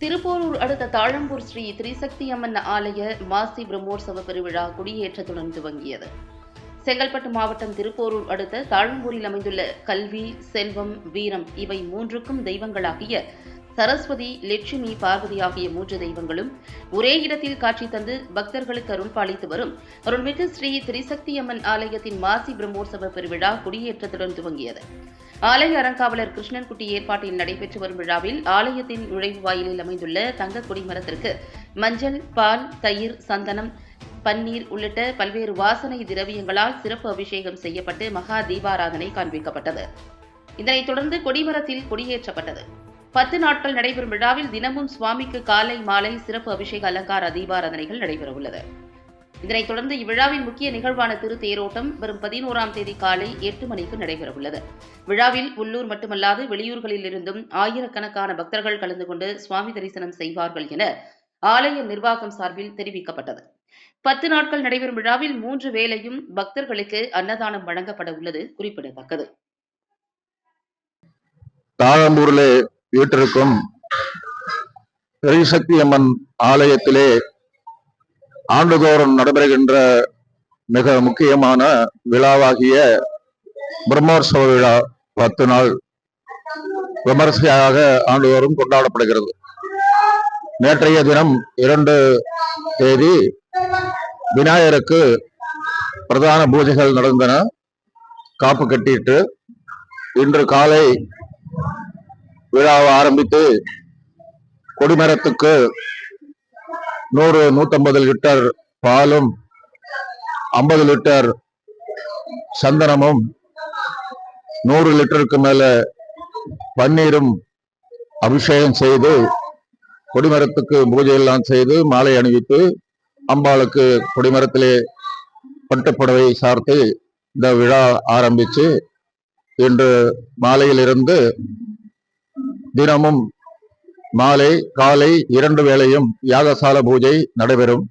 திருப்போரூர் அடுத்த தாழம்பூர் ஸ்ரீ திரிசக்தி அம்மன் ஆலய மாசி பிரம்மோற்சவ பெருவிழா கொடியேற்றத்துடன் துவங்கியது. செங்கல்பட்டு மாவட்டம் திருப்போரூர் அடுத்த தாழம்பூரில் அமைந்துள்ள கல்வி, செல்வம், வீரம் இவை மூன்றுக்கும் தெய்வங்களாகிய சரஸ்வதி, லட்சுமி, பார்வதி ஆகிய மூன்று தெய்வங்களும் ஒரே இடத்தில் காட்சி தந்து பக்தர்களுக்கு அருள் பாலித்து வரும் அருள்மிகு ஸ்ரீ திரிசக்தி அம்மன் ஆலயத்தின் மாசி பிரம்மோற்சவ பெருவிழா கொடியேற்றத்துடன் துவங்கியது. ஆலய அறங்காவலர் கிருஷ்ணன்குட்டி ஏற்பாட்டில் நடைபெற்று வரும் விழாவில் ஆலயத்தின் நுழைவு வாயிலில் அமைந்துள்ள தங்க கொடிமரத்திற்கு மஞ்சள், பால், தயிர், சந்தனம், பன்னீர் உள்ளிட்ட பல்வேறு வாசனை திரவியங்களால் சிறப்பு அபிஷேகம் செய்யப்பட்டு மகா தீபாராதனை காண்பிக்கப்பட்டது. இதனைத் தொடர்ந்து கொடிமரத்தில் கொடியேற்றப்பட்டது. 10 நாட்கள் நடைபெறும் விழாவில் தினமும் சுவாமிக்கு காலை, மாலை சிறப்பு அபிஷேக அலங்கார தீபாராதனைகள் நடைபெறவுள்ளது. இதனைத் தொடர்ந்து இவ்விழாவின் முக்கிய நிகழ்வான திருத்தேரோட்டம் வரும் 11ஆம் தேதி காலை 8 மணிக்கு நடைபெறவுள்ளது. விழாவில் உள்ளூர் மட்டுமல்லாது வெளியூர்களில் இருந்தும் ஆயிரக்கணக்கான பக்தர்கள் கலந்து கொண்டு சுவாமி தரிசனம் செய்வார்கள் என ஆலய நிர்வாகம் சார்பில் தெரிவிக்கப்பட்டது. 10 நாட்கள் நடைபெறும் விழாவில் 3 வேளையும் பக்தர்களுக்கு அன்னதானம் வழங்கப்பட உள்ளது குறிப்பிடத்தக்கது. தாழம்பூரிலே வீட்டிற்கும் திரிசக்தி அம்மன் ஆலயத்திலே ஆண்டுதோறும் நடைபெறுகின்ற மிக முக்கியமான விழாவாகிய பிரம்மோற்சவ விழா 10 நாள் விமர்சையாக ஆண்டுதோறும் கொண்டாடப்படுகிறது. நேற்றைய தினம் 2 தேதி விநாயகருக்கு பிரதான பூஜைகள் நடந்தன. காப்பு கட்டிட்டு இன்று காலை விழாவை ஆரம்பித்து கொடிமரத்துக்கு 100-150 லிட்டர் பாலும் 50 லிட்டர் சந்தனமும் 100 லிட்டருக்கு மேல பன்னீரும் அபிஷேகம் செய்து கொடிமரத்துக்கு பூஜை எல்லாம் செய்து மாலை அணிவித்து அம்பாளுக்கு கொடிமரத்திலே பட்டுப்புடவை சார்த்து இந்த விழா ஆரம்பிச்சு இன்று மாலையிலிருந்து தினமும் மாலை, காலை 2 வேளையும் யாகசால பூஜை நடைபெறும்.